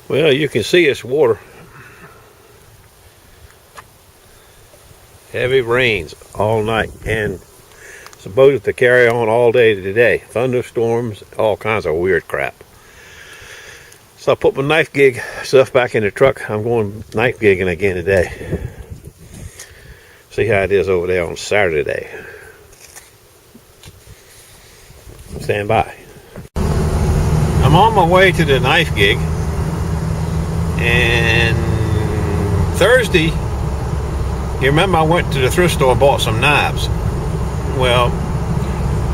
Well, you can see it's water. Heavy rains all night and supposed to carry on all day today. Thunderstorms, all kinds of weird crap. So I put my knife gig stuff back in the truck. I'm going knife gigging again today. See how it is over there on Saturday. Stand by. I'm on my way to the knife gig, and Thursday, you remember I went to the thrift store and bought some knives. Well,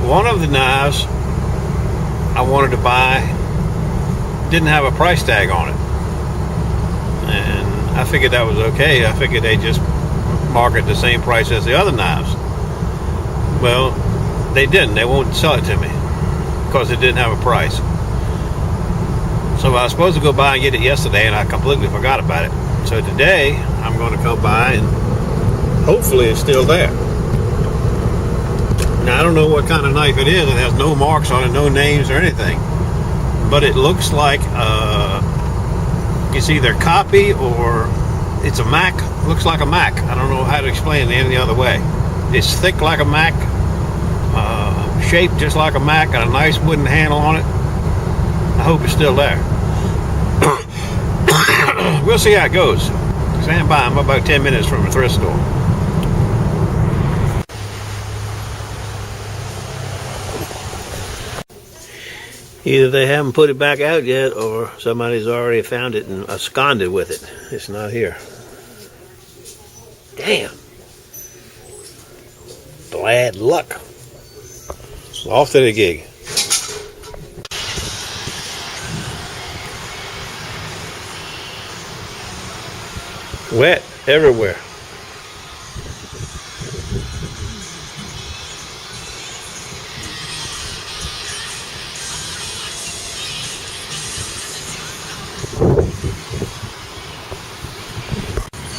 one of the knives I wanted to buy didn't have a price tag on it, and I figured that was okay. I figured they just market the same price as the other knives. Well, they didn't. They won't sell it to me because it didn't have a price. So I was supposed to go by and get it yesterday, and I completely forgot about it. So today I'm going to come by, and hopefully it's still there. Now I don't know what kind of knife it is. It has no marks on it, no names or anything, but it looks like it's either copy or it's a Mac. Looks like a Mac. I don't know how to explain it any other way. It's thick like a Mac, shaped just like a Mac, and a nice wooden handle on it. I hope it's still there. We'll see how it goes. Stand by. I'm about 10 minutes from a thrift store. Either they haven't put it back out yet, or somebody's already found it and absconded with it. It's not here. Damn. Bad luck. Off to the gig. Wet everywhere.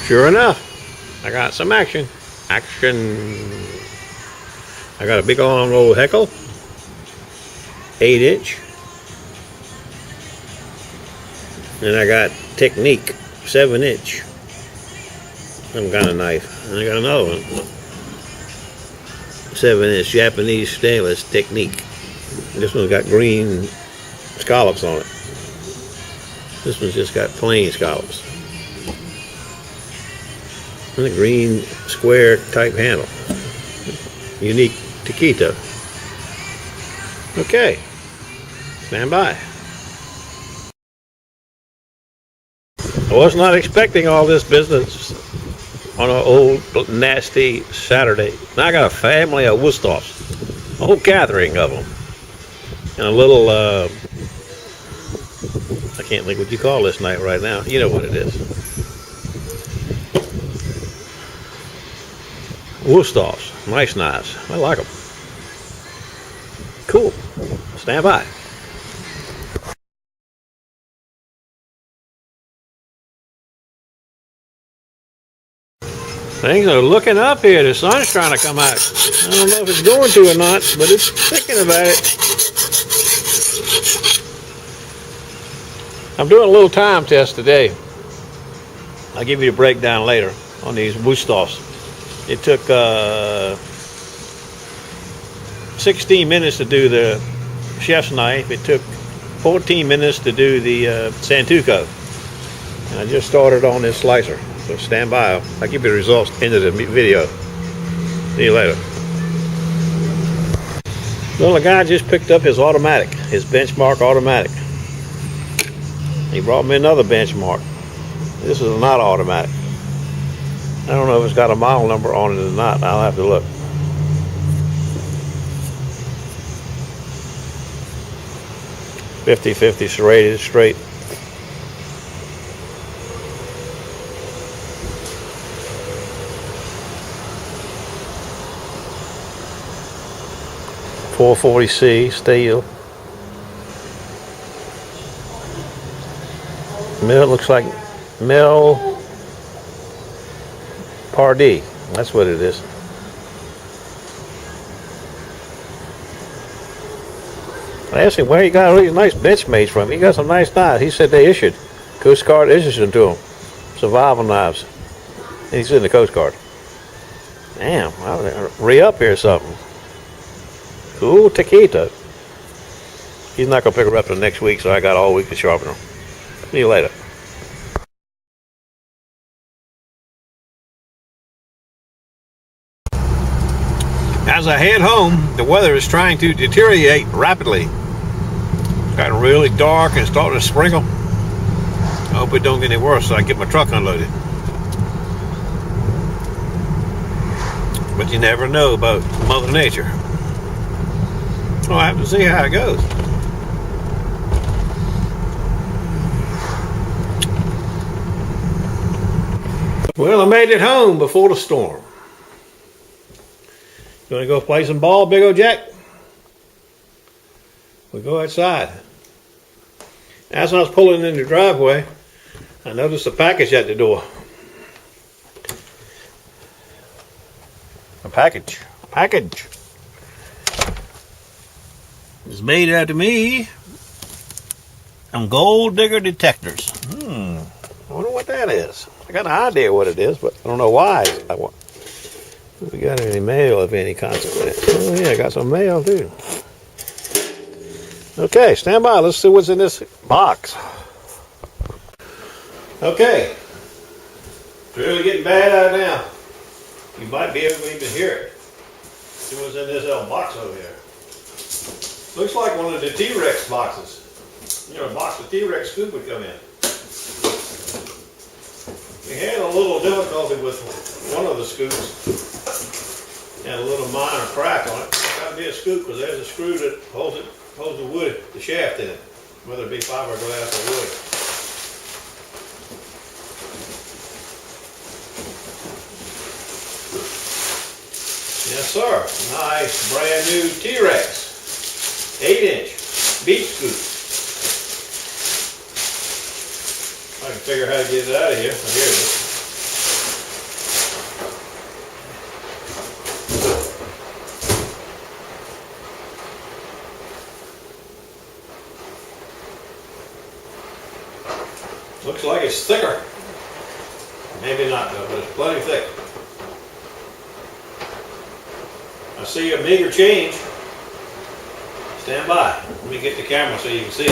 Sure enough, I got some action. I got a big long old Heckle, 8-inch, and I got Technique, 7-inch. Some kind of knife. And I got another one, 7-inch Japanese stainless Technique. This one's got green scallops on it. This one's just got plain scallops. And a green square type handle. Unique Taquito. Okay. Stand by. I was not expecting all this business on an old nasty Saturday. Now I got a family of Wusthoffs. A whole gathering of them. And a little, I can't think what you call this knife right now. You know what it is. Wusthoffs. Nice knives. I like them. Cool. Stand by. Things are looking up here. The sun's trying to come out. I don't know if it's going to or not, but it's thinking about it. I'm doing a little time test today. I'll give you the breakdown later on these Wusthoffs. It took 16 minutes to do the chef's knife. It took 14 minutes to do the Santoku. And I just started on this slicer. So stand by. I'll give you the results into the video. See you later. Well, the guy just picked up his automatic, his benchmark automatic. He brought me another benchmark. This is not automatic. I don't know if it's got a model number on it or not. I'll have to look. .50 serrated straight. .440C steel. Mill looks like Mill Pardee. That's what it is. I asked him where he got all these nice benchmates from. He got some nice knives. He said they issued. Coast Guard issued to him. Survival knives. He's in the Coast Guard. Damn, I'll re-up here or something. Cool taquito. He's not going to pick her up till next week, so I got all week to sharpen her. See you later. As I head home, the weather is trying to deteriorate rapidly. It's gotten really dark and starting to sprinkle. I hope it don't get any worse so I can get my truck unloaded. But you never know about Mother Nature. We'll have to see how it goes. Well, I made it home before the storm. You want to go play some ball, Big O Jack? We'll go outside. As I was pulling in the driveway, I noticed a package at the door. A package. It's made out to me on GoldDiggerDetectors. I wonder what that is. I got an idea what it is, but I don't know why. We got any mail of any consequence? Oh yeah, I got some mail too. Okay, stand by. Let's see what's in this box. Okay, it's really getting bad out now. You might be able to even hear it. See what's in this little box over here. Looks like one of the T-Rex boxes. You know, a box of T-Rex scoop would come in. We had a little difficulty with one of the scoops. Had a little minor crack on it. It's got to be a scoop because there's a screw that holds the wood, the shaft in it, whether it be fiberglass or wood. Yes, sir. Nice brand new T-Rex 8-inch beach scoop. I can figure out how to get it out of here. Here it is. Looks like it's thicker. Maybe not though, but it's plenty thick. I see a meager change. Stand by. Let me get the camera so you can see it.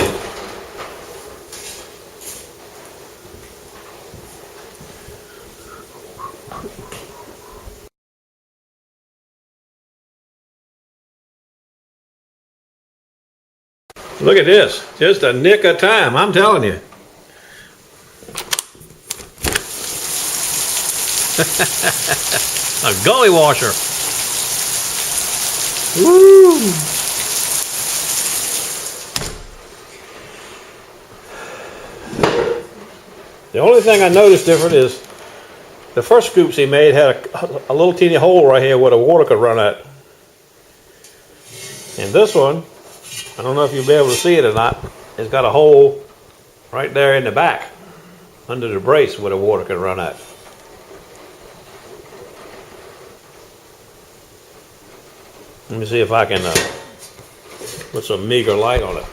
Look at this. Just a nick of time, I'm telling you. A gully washer. Woo! The only thing I noticed different is the first scoops he made had a little teeny hole right here where the water could run out. And this one, I don't know if you'll be able to see it or not, it's got a hole right there in the back under the brace where the water can run out. Let me see if I can put some meager light on it.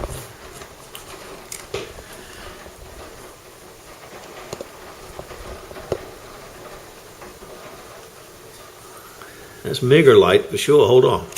That's meager light for sure. Hold on.